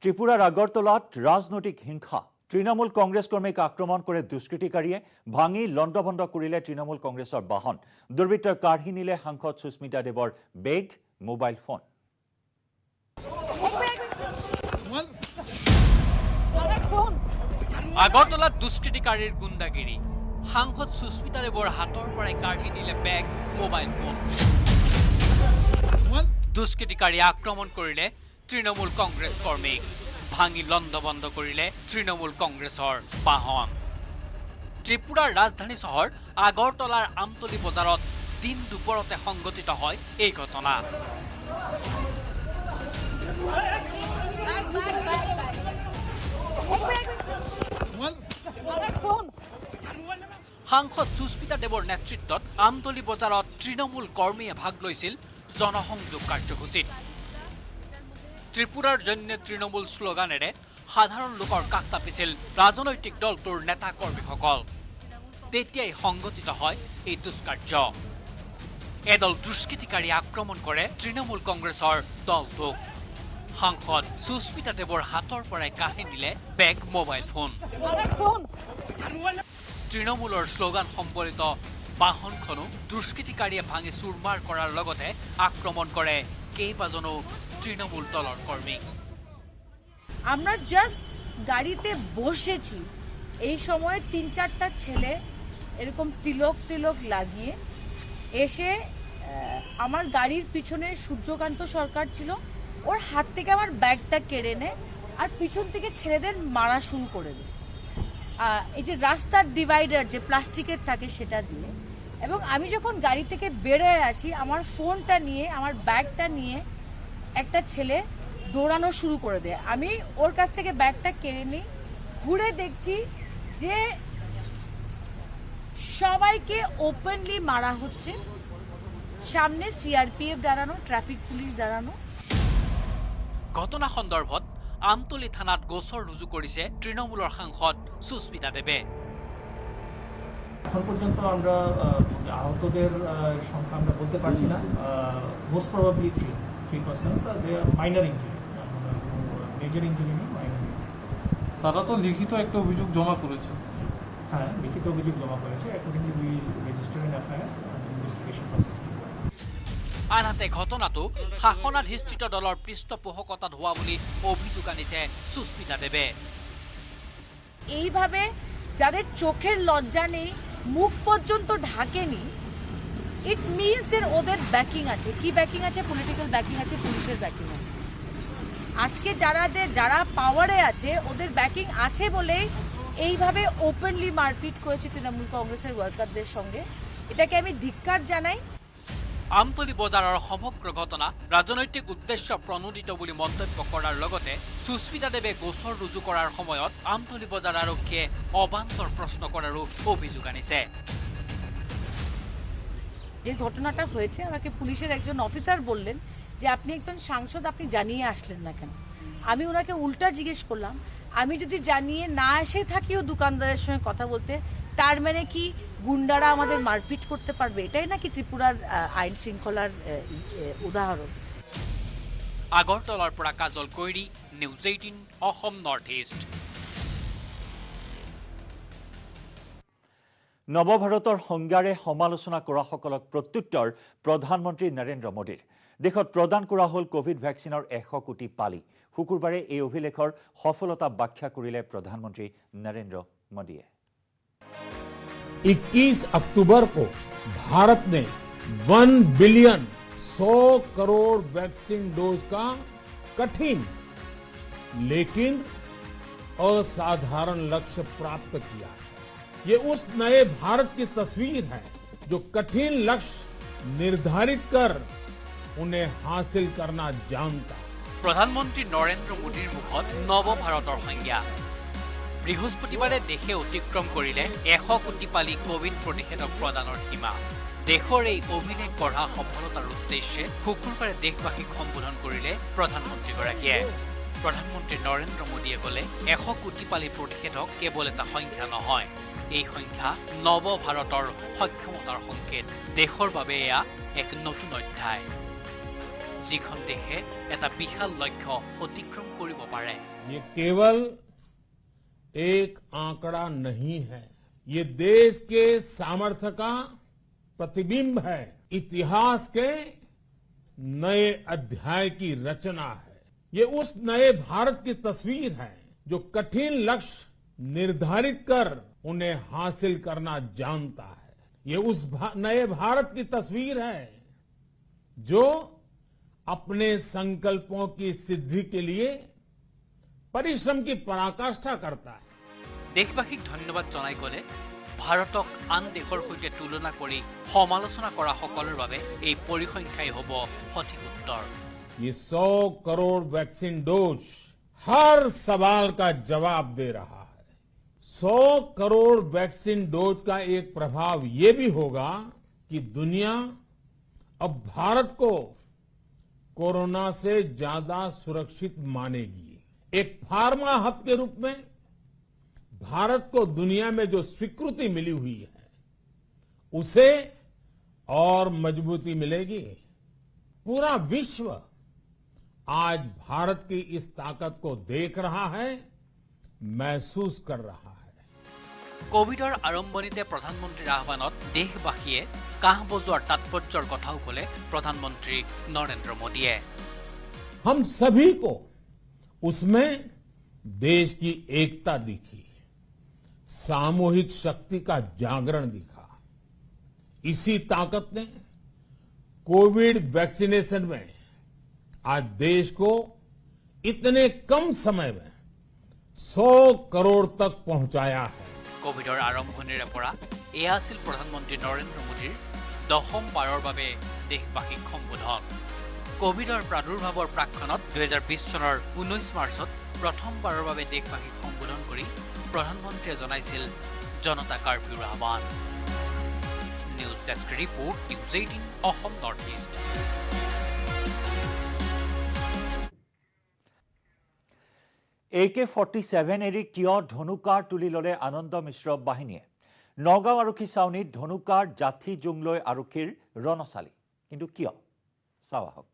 ত্রিপুরার আগরতলাত রাজনৈতিক হিংসা তৃণমূল কংগ্রেস কর্মীক আক্রমণ করে দুষ্কৃতিকারীয়ে ভাঙি লণ্ডভণ্ড করিলে তৃণমূল কংগ্রেসের বাহন দুর্বৃত্তই কাঢ়ি নিলে সাংসদ সুস্মিতা দেৱৰ বেগ মোবাইল ফোন। আগৰতলাত দুষ্কৃতিকাৰীৰ গুন্ডাগিৰি সাংসদ সুস্মিতা দেৱৰ হাতৰ পৰাই কাঢ়ি নিলে বেগ মোবাইল ফোন। দুষ্কৃতিকারী আক্রমণ করিলে তৃণমূল কংগ্রেস কর্মীক ভাঙি লণ্ডভণ্ড করিলে তৃণমূল কংগ্রেসর বাহন। ত্রিপুরার রাজধানী শহর আগরতলার আমতলী বজারত দিন দুপরতে সংঘটিত হয় এই ঘটনা। সাংসদ সুস্মিতা দেৱৰ নেতৃত্বত আমতলী বজাৰত তৃণমূল কৰ্মীয়ে ভাগ লৈছিল জনসংযোগ কাৰ্যসূচীত। ত্ৰিপুৰাৰ জন্য তৃণমূল শ্লোগানেৰে সাধাৰণ লোকৰ কাষ চাপিছিল ৰাজনৈতিক দলটোৰ নেতা কৰ্মীসকল। তেতিয়াই সংঘটিত হয় এই দুষ্কাৰ্য। এদল দুষ্কৃতিকাৰী আক্ৰমণ কৰে তৃণমূল কংগ্ৰেছৰ দলটোক। সাংসদ সুস্মিতা দেৱৰ হাতৰ পৰাই কাঢ়ি নিলে বেগ মোবাইল ফোন। তৃণমূলৰ শ্লোগান সম্বলিত বাহনখনো দুষ্কৃতিকাৰীয়ে ভাঙি চুৰমাৰ কৰাৰ লগতে আক্ৰমণ কৰে কেইবাজনো তৃণমূল দলৰ কর্মী। আমরা জাস্ট গাড়িতে বসেছি, এই সময় ৩-৪টা ছেলে এরকম তিলক লাগিয়ে এসে আমার গাড়ির পিছনে সূর্যকান্ত সরকার ছিল, ওর হাত থেকে আমার ব্যাগটা কেড়ে নেয় আর পিছন থেকে ছেলেদের মারা শুরু করে দেয়। এই যে রাস্তার ডিভাইডার যে প্লাস্টিকের থাকে সেটা দিয়ে, এবং আমি যখন গাড়ি থেকে বেরোয় আসি আমার ফোনটা নিয়ে আমার ব্যাগটা নিয়ে একটা ছেলে দৌড়ানো শুরু করে দেয়। আমি ওর কাছ থেকে ব্যাগটা কেড়ে নিই, ঘুরে দেখছি যে সবাইকে ওপেনলি মারা হচ্ছে, সামনে সিআরপিএফ দাঁড়ানো, ট্রাফিক পুলিশ দাঁড়ানো। ঘটনা সন্দর্ভত আমতলী থানাত গোচর রুজু করেছে তৃণমূলের সাংসদ সুস্মিতা দেবে। এখন পর্যন্ত আমরা আহতদের সংখ্যা আমরা বলতে পারছি না। Most probably three persons, they are minor injury, major injury নেই, minor injury। তারা তো লিখিত একটা অভিযোগ জমা করেছে। হ্যাঁ, লিখিত অভিযোগ জমা করেছে। Accordingly we register in FIR and investigation process. আনহাতে ঘটনাটো শাসনাধিষ্ঠিত দলৰ পৃষ্ঠপোষকতাত হোৱা বুলি অভিযোগ আনিছে সুস্মিতা দেৱে। এইভাবে যাদের চোখের লজ্জা নেই, মুখ পর্যন্ত ঢাকেনি, ইট মিনস যে ওদের ব্যাকিং আছে। কি ব্যাকিং আছে? পলিটিক্যাল ব্যাকিং আছে, পুলিশের ব্যাকিং আছে। আজকে যারা পাওয়ারে আছে ওদের ব্যাকিং আছে বলেই এইভাবে ওপেনলি মারপিট করেছে তৃণমূল কংগ্রেসের ওয়ার্কারদের সঙ্গে। এটাকে আমি ধিক্কার জানাই। আমতলী বজাৰৰ সমগ্ৰ ঘটনা ৰাজনৈতিক উদ্দেশ্য প্ৰণোদিত বুলি মন্তব্য কৰাৰ লগতে সুস্মিতা দেৱে গোচৰ ৰুজু কৰাৰ সময়ত আমতলী বজাৰ আৰক্ষীয়ে অবান্তৰ প্ৰশ্ন কৰাৰো অভিযোগ আনিছে। যে ঘটনাটা হয়েছে, আমাকে পুলিশের একজন অফিসার বললেন যে আপনি একজন সাংসদ, আপনি জানিয়ে আসলেন না কেন? আমি ওনাকে উল্টা জিজ্ঞেস করলাম, আমি যদি জানিয়ে না এসে থাকিও দোকানদারের সঙ্গে কথা বলতে, তার মানে কি গুন্ডারা আমাদের মারপিট করতে পারবে? এটাই নাকি ত্রিপুরার আইন শৃঙ্খলার উদাহরণ? আগৰতলাৰ পৰা Kajal Koiri, news 18 Assam north east. নৱভাৰতৰ সংজ্ঞাৰে সমালোচনা কৰাসকলক প্ৰত্যুত্তৰ প্ৰধানমন্ত্ৰী নৰেন্দ্ৰ মোদীৰ। দেশত প্ৰদান কৰা হ'ল কোভিড ভেকচিনৰ 100 কোটি পালি। শুকুৰবাৰে এই অভিলেখৰ সফলতা ব্যাখ্যা কৰিলে প্ৰধানমন্ত্ৰী নৰেন্দ্ৰ মোদীয়ে। 21 अक्टूबर को भारत ने 1 बिलियन 100 करोड़ वैक्सीन डोज का कठिन लेकिन असाधारण लक्ष्य प्राप्त किया है। ये उस नए भारत की तस्वीर है जो कठिन लक्ष्य निर्धारित कर उन्हें हासिल करना जानता। প্ৰধানমন্ত্ৰী নৰেন্দ্ৰ মোদীৰ মুখত নৱভাৰতৰ সংজ্ঞা। বৃহস্পতিবাৰে দেশে অতিক্ৰম কৰিলে 100 কোটি পালি কোভিড প্ৰতিষেধক প্ৰদানৰ সীমা। দেশৰ এই অভিলেখ গঢ়া সফলতাৰ উদ্দেশ্যে শুকুৰবাৰে দেশবাসীক সম্বোধন কৰিলে প্ৰধানমন্ত্ৰীগৰাকীয়ে। প্ৰধানমন্ত্ৰী নৰেন্দ্ৰ মোদীয়ে ক'লে 100 কোটি পালি প্ৰতিষেধক কেৱল এটা সংখ্যা নহয়, এই সংখ্যা নৱ ভাৰতৰ সক্ষমতাৰ সংকেত। দেশৰ বাবে এয়া এক নতুন অধ্যায়। যিখন দেশে এটা বিশাল লক্ষ্য অতিক্ৰম কৰিব পাৰে। ये केवल एक आंकड़ा नहीं है, ये देश के सामर्थ्य का प्रतिबिंब है, इतिहास के नए अध्याय की रचना है। ये उस नए भारत की तस्वीर है जो कठिन लक्ष्य निर्धारित कर उन्हें हासिल करना जानता है। ये उस नए भारत की तस्वीर है जो अपने संकल्पों की सिद्धि के लिए परिश्रम की पराकाष्ठा करता है। দেশবাসীক ধন্যবাদ জনাই ক'লে ভাৰতক আন দেশৰ সৈতে তুলনা কৰি সমালোচনা কৰা সকলৰ বাবে এই পৰিসংখ্যাই হ'ব সঠিক উত্তৰ। ये 100 करोड़ वैक्सीन डोज हर सवाल का जवाब दे रहा है। 100 करोड़ वैक्सीन डोज का एक प्रभाव ये भी होगा कि दुनिया अब भारत को कोरोना से ज्यादा सुरक्षित मानेगी। एक फार्मा हब के रूप में भारत को दुनिया में जो स्वीकृति मिली हुई है उसे और मजबूती मिलेगी। पूरा विश्व आज भारत की इस ताकत को देख रहा है, महसूस कर रहा है। কোভিডৰ আৰম্ভণিতে প্ৰধানমন্ত্ৰীৰ আহ্বানত দেশবাসীয়ে কাহ বজোৱাৰ তাৎপৰ্যৰ কথাও ক'লে প্ৰধানমন্ত্ৰী নৰেন্দ্ৰ মোদীয়ে। हम सभी को उसमें देश की एकता दिखी, सामूहिक शक्ति का जागरण दिखा। इसी ताकत ने कोविड वैक्सीनेशन में आज देश को इतने कम समय में 100 करोड़ तक पहुंचाया है। কোভিডৰ আৰম্ভণিৰে পৰা এয়া আছিল প্ৰধানমন্ত্ৰী নৰেন্দ্ৰ মোদীৰ 10ম বাৰৰ বাবে দেশবাসীক সম্বোধন। কোভিডৰ প্ৰাদুৰ্ভাৱৰ প্ৰাক্ষণত 2020 চনৰ 19 মাৰ্চত প্ৰথমবাৰৰ বাবে দেশবাসীক সম্বোধন কৰি প্ৰধানমন্ত্ৰীয়ে জনাইছিল জনতা কাৰ্ফিউৰ আহ্বান। News desk report, news 18 Assam north east. AK-47 এৰি কিয় ধনুকাৰ তুলি ল'লে আনন্দ মিশ্ৰ বাহিনীয়ে? নগাঁও আৰক্ষী ছাউনীত ধনুকাৰ জাথি জোং লৈ আৰক্ষীৰ ৰণচালি, কিন্তু কিয়? চাওঁ আহক।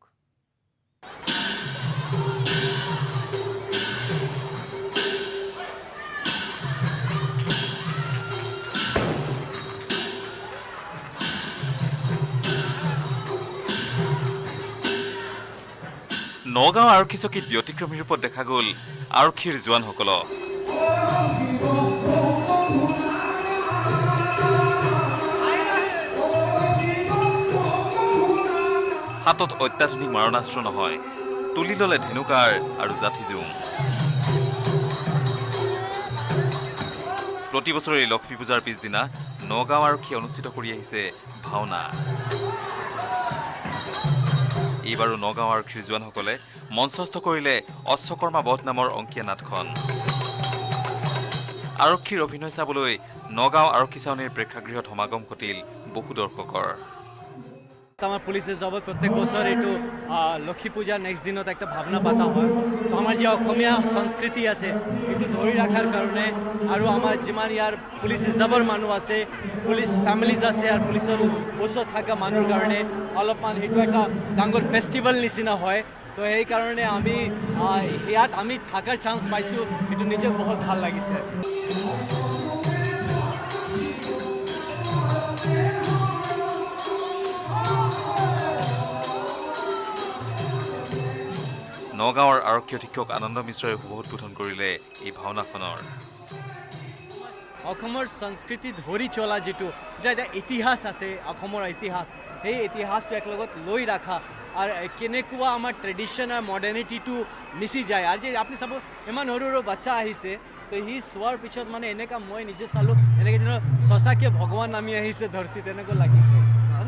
নগাঁও আৰক্ষী চকীত ব্যতিক্ৰমী ৰূপত দেখা গ'ল আৰক্ষীৰ জোৱানসকলক। হাতত অত্যাধুনিক মাৰণাস্ত্ৰ নহয়, তুলি ল'লে ধেনুকাৰ আৰু জাথি জোং। প্ৰতি বছৰে লক্ষ্মী পূজাৰ পিছদিনা নগাঁও আৰক্ষীয়ে অনুষ্ঠিত কৰি আহিছে ভাওনা। এইবাৰো নগাঁও আৰক্ষীৰ জোৱানসকলে মঞ্চস্থ কৰিলে অশ্বকৰ্মা বধ নামৰ অংকীয়া নাটখন। আৰক্ষীৰ অভিনয় চাবলৈ নগাঁও আৰক্ষী ছাউনীৰ প্ৰেক্ষাগৃহত সমাগম ঘটিল বহু দৰ্শকৰ। আমার পুলিশ রিজার্ভত প্রত্যেক বছর এইটো লক্ষ্মী পূজার নেক্সট দিনত একটা ভাবনা পাতা হয়। তো আমার যে অসমীয়া সংস্কৃতি আছে এইটো ধৰি ৰাখাৰ কাৰণে আৰু আমাৰ যিমান ইয়াৰ পুলিশ ৰিজাৰ্ভৰ মানুষ আছে, পুলিশ ফ্যামিলিজ আছে আৰ পুলিশেৰ ওচৰত থাকা মানুহৰ কাৰণে অলপমান এইটো একটা ডাঙৰ ফেষ্টিভেল নিচিনা হয়। তো এই কাৰণে আমি ইয়াত আমি থাকাৰ চান্স পাইছোঁ, এইটো নিজে বহুত ভাল লাগিছে আজি। নগাঁৱৰ আৰক্ষী অধীক্ষক আনন্দ মিশ্ৰই শুভ উদ্বোধন কৰিলে এই ভাওনাখনৰ। অসমৰ সংস্কৃতি ধৰি চলা যিটো এটা ইতিহাস আছে, অসমৰ ইতিহাস, সেই ইতিহাসটো একলগত লৈ ৰাখা আৰু কেনেকুৱা আমাৰ ট্ৰেডিশ্যন আৰু মডাৰ্নিটিটো মিছি যায়। আৰু যে আপুনি চাব ইমান সৰু সৰু বাচ্চা আহিছে, তো সি চোৱাৰ পিছত মানে এনেকুৱা মই নিজে চালোঁ, এনেকৈ যেন সঁচাকৈ ভগৱান নামি আহিছে ধৰতীত এনেকুৱা লাগিছে।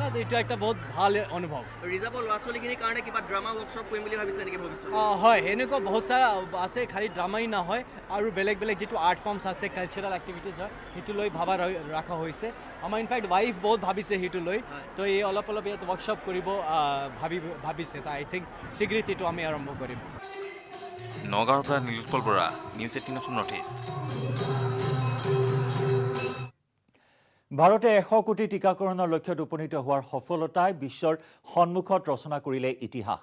এইটো একটা বহুত ভাল অনুভৱ। ৰিজাৰ্ভৰ ল'ৰা ছোৱালীখিনিৰ কাৰণে কিবা ড্ৰামা ৱৰ্কশ্বপ কৰিম বুলি ভাবিছে নেকি ভৱিষ্যতে? হয়, এনেকুৱা বহুত সাৰা আছে, খালি ড্ৰামাই নহয় আৰু বেলেগ বেলেগ যিটো আৰ্ট ফৰ্মছ আছে, কালচাৰেল এক্টিভিটিজ হয়, সেইটো লৈ ভাবা ৰখা হৈছে। আমাৰ ইনফেক্ট ৱাইফ বহুত ভাবিছে সেইটো লৈ, তো এই অলপ অলপ ইয়াত ৱৰ্কশ্বপ কৰিব ভাবিছে। তো আই থিংক শীঘ্ৰেই এইটো আমি আৰম্ভ কৰিম। নগাঁৱৰ পৰা Nilotpal Bora, news 18 Assam north east. ভাৰতে 100 কোটি টীকাকৰণৰ লক্ষ্যত উপনীত হোৱাৰ সফলতাই বিশ্বৰ সন্মুখত ৰচনা কৰিলে ইতিহাস।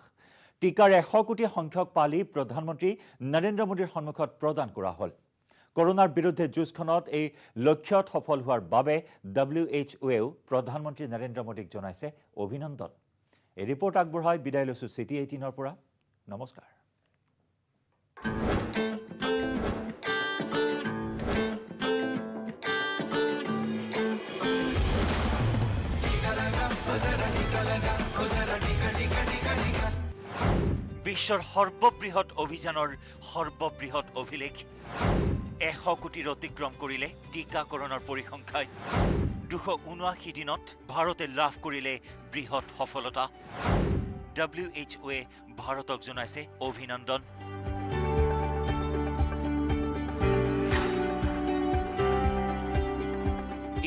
টিকাৰ 100 কোটি সংখ্যক পালি প্ৰধানমন্ত্ৰী নৰেন্দ্ৰ মোদীৰ সন্মুখত প্ৰদান কৰা হ'ল। কৰোনাৰ বিৰুদ্ধে যুঁজখনত এই লক্ষ্যত সফল হোৱাৰ বাবে WHOয়েও প্ৰধানমন্ত্ৰী নৰেন্দ্ৰ মোদীক জনাইছে অভিনন্দন। এই ৰিপৰ্ট আগবঢ়াই বিদায় লৈছো চিটি 18ৰ পৰা। নমস্কাৰ। বিশ্বৰ সৰ্ববৃহৎ অভিযানৰ সৰ্ববৃহৎ অভিলেখ 100 কোটিৰ অতিক্ৰম কৰিলে টিকাকৰণৰ পৰিসংখ্যাই। 279 দিনত ভাৰতে লাভ কৰিলে বৃহৎ সফলতা। WHOয়ে ভাৰতক জনাইছে অভিনন্দন।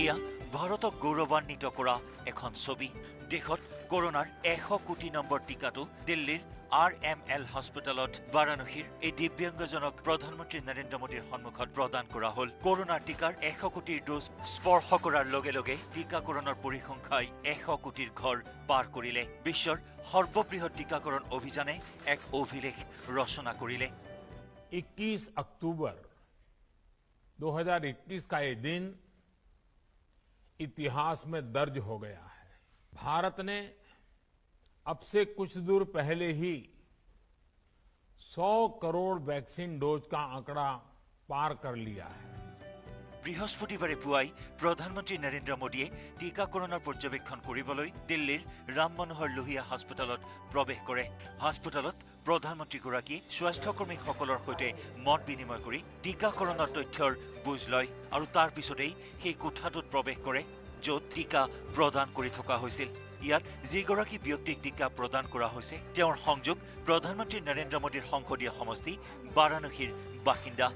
এয়া ভাৰতক গৌৰৱান্বিত কৰা এখন ছবি। দেশত কৰোনাৰ 100 কোটি নম্বৰ টিকাটো দিল্লীৰ RML হস্পিটেলত বাৰাণসীৰ এই দিব্যাংগজনক প্ৰধানমন্ত্ৰী নৰেন্দ্ৰ মোদীৰ সন্মুখত প্ৰদান কৰা হ'ল। কৰোনাৰ টিকাৰ 100 কোটিৰ ডোজ স্পৰ্শ কৰাৰ লগে লগে টিকাকৰণৰ পৰিসংখ্যাই 100 কোটিৰ ঘৰ পাৰ কৰিলে। বিশ্বৰ সৰ্ববৃহৎ টিকাকৰণ অভিযানে এক অভিলেখ ৰচনা কৰিলে। 21 अक्टूबर 2021 का ये दिन इतिहास में दर्ज हो गया है। भारत ने अब से कुछ दूर पहले ही 100 करोड़ वैक्सीन डोज का आंकड़ा पार कर लिया है। বৃহস্পতিবাৰে পুৱাই প্ৰধানমন্ত্ৰী নৰেন্দ্ৰ মোদীয়ে টিকাকৰণৰ পৰ্যবেক্ষণ কৰিবলৈ দিল্লীৰ ৰাম মনোহৰ লোহিয়া হস্পিটেলত প্ৰৱেশ কৰে। হস্পিটেলত প্ৰধানমন্ত্ৰীগৰাকীয়ে স্বাস্থ্যকৰ্মীসকলৰ সৈতে মত বিনিময় কৰি টিকাকৰণৰ তথ্যৰ বুজ লয় আৰু তাৰ পিছতেই সেই কোঠাটোত প্ৰৱেশ কৰে য'ত টিকা প্ৰদান কৰি থকা হৈছিল। ইয়াত যিগৰাকী ব্যক্তিক টিকা প্ৰদান কৰা হৈছে তেওঁৰ সংযোগ প্ৰধানমন্ত্ৰী নৰেন্দ্ৰ মোদীৰ সংসদীয় সমষ্টি বাৰাণসীৰ বাসিন্দা।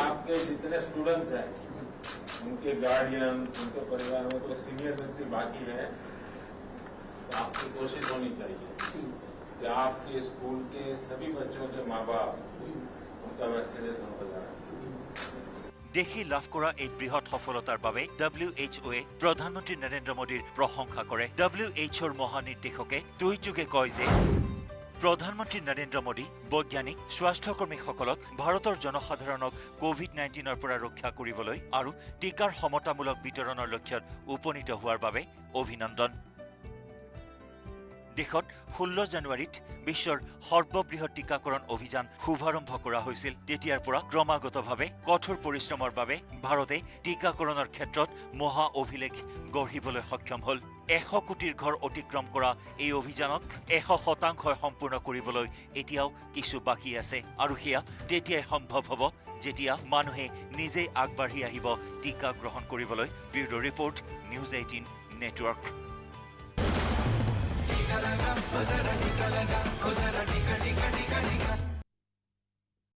आपके जितने स्टूडेंट्स हैं उनके गार्डियन उनके परिवार में कोई सीनियर व्यक्ति बाकी है तो आपकी कोशिश होनी चाहिए कि आपके स्कूल के सभी बच्चों के माँ बाप उनका वैक्सीनेशन हो जाए। দেশে লাভ কৰা এই বৃহৎ সফলতাৰ বাবে WHOয়ে প্ৰধানমন্ত্ৰী নৰেন্দ্ৰ মোদীৰ প্ৰশংসা কৰে। WHOৰ মহানিৰ্দেশকে টুইটযোগে কয় যে প্ৰধানমন্ত্ৰী নৰেন্দ্ৰ মোদী বৈজ্ঞানিক স্বাস্থ্যকৰ্মীসকলক ভাৰতৰ জনসাধাৰণক COVID-19ৰ পৰা ৰক্ষা কৰিবলৈ আৰু টিকাৰ সমতামূলক বিতৰণৰ লক্ষ্যত উপনীত হোৱাৰ বাবে অভিনন্দন। দেশত 16 জানুৱাৰীত বিশ্বৰ সৰ্ববৃহৎ টিকাকৰণ অভিযান শুভাৰম্ভ কৰা হৈছিল। তেতিয়াৰ পৰা ক্ৰমাগতভাৱে কঠোৰ পৰিশ্ৰমৰ বাবে ভাৰতে টিকাকৰণৰ ক্ষেত্ৰত মহা অভিলেখ গঢ়িবলৈ সক্ষম হ'ল। 100 কোটিৰ ঘৰ অতিক্ৰম কৰা এই অভিযানক 100% সম্পূৰ্ণ কৰিবলৈ এতিয়াও কিছু বাকী আছে আৰু সেয়া তেতিয়াই সম্ভৱ হ'ব যেতিয়া মানুহে নিজেই আগবাঢ়ি আহিব টিকা গ্ৰহণ কৰিবলৈ। Bureau' report news 18 network.